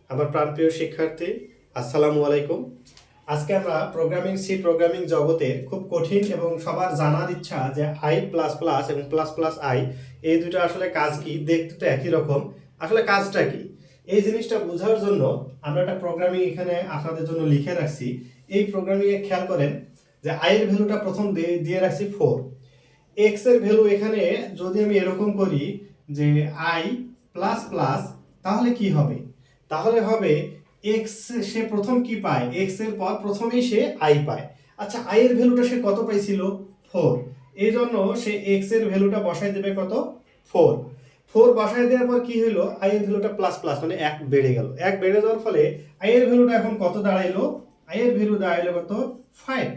আমার প্রাণপ্রিয় শিক্ষার্থী, আসসালামু আলাইকুম। আজকে আমরা প্রোগ্রামিং জগতের খুব কঠিন এবং সবার জানার ইচ্ছা যে আই প্লাস প্লাস এবং প্লাস প্লাস আই এই দুটো আসলে কাজ কি, দেখতে তো একই রকম, আসলে কাজটা কি, এই জিনিসটা বোঝার জন্য আমরা একটা প্রোগ্রামিং এখানে আপনাদের জন্য লিখে রাখছি। এই প্রোগ্রামিংয়ে খেয়াল করেন যে আই এর ভ্যালুটা প্রথম দিয়ে রাখছি 4, এক্স এর ভ্যালু এখানে যদি আমি এরকম করি যে আই প্লাস প্লাস, তাহলে কি হবে? তাহলে হবে এক্স, সে প্রথম কি পায়, এক্স এর পর প্রথমেই সে আই পায়। আচ্ছা, আই এর ভ্যালুটা সে কত পাইছিল? 4। এই জন্য সে এক্স এর ভ্যালুটা বসাই দেবে কত? 4। 4 বসাই দেওয়ার পর কি হলো, আই এর ভ্যালুটা প্লাস প্লাস মানে 1 বেড়ে গেল। 1 বেড়ে যাওয়ার ফলে আই এর ভ্যালুটা এখন কত দাঁড়াইলো? আই এর ভ্যালু দাঁড়াইলো কত? 5।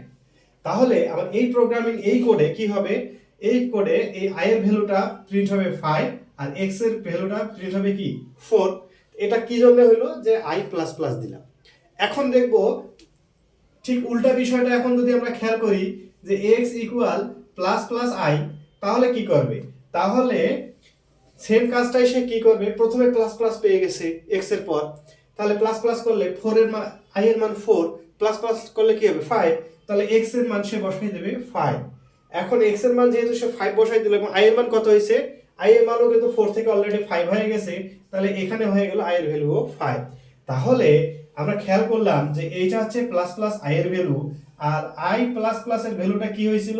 তাহলে আমার এই প্রোগ্রামিং এই কোডে কি হবে, এই কোডে এই আই এর ভ্যালুটা প্রিন্ট হবে 5 আর এক্স এর ভ্যালুটা প্রিন্ট হবে কি? 4। এটা কি জন্য হলো, যে আই প্লাস প্লাস দিলাম। এখন দেখব ঠিক উল্টা বিষয়টা, এখন যদি আমরা খেয়াল করি যে x equal plus plus I, তাহলে কি করবে? তাহলে সেম কাজটাই সে কি করবে, প্রথমে প্লাস প্লাস পেয়ে গেছে এক্স এর পর, তাহলে প্লাস প্লাস করলে 4 এর মান, আই এর মান 4, প্লাস প্লাস করলে কি হবে 5, তাহলে এক্স এর মান সে বসাই দেবে 5। এখন এক্স এর মান যেহেতু সে 5 বসাই দিল এবং আই এর মান কত হয়েছে, আই এর মানও কিন্তু 4 থেকে অলরেডি 5 হয়ে গেছে, তাহলে এখানে হয়ে গেল আই এর ভ্যালুও 5। তাহলে আমরা খেয়াল করলাম যে এইটা হচ্ছে প্লাস প্লাস আই এর ভ্যালু, আর আই প্লাস প্লাস এর ভ্যালুটা কি হয়েছিল,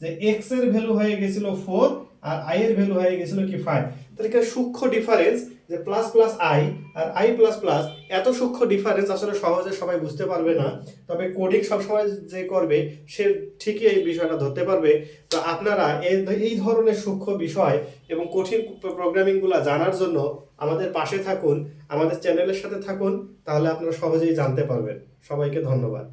যে এক্স এর ভ্যালু হয়ে গেছিল 4 আর আই এর ভ্যালু হয়ে গেছিল কি 5। তাহলে কি সূক্ষ্ম ডিফারেন্স, যে প্লাস প্লাস আই আর আই প্লাস প্লাস, এত সূক্ষ্ম ডিফারেন্স আসলে সহজে সবাই বুঝতে পারবে না, তবে কোডিং সবসময় যে করবে সে ঠিকই এই বিষয়টা ধরতে পারবে। তো আপনারা এই ধরনের সূক্ষ্ম বিষয় এবং কঠিন প্রোগ্রামিংগুলো জানার জন্য আমাদের পাশে থাকুন, আমাদের চ্যানেলের সাথে থাকুন, তাহলে আপনারা সহজেই জানতে পারবেন। সবাইকে ধন্যবাদ।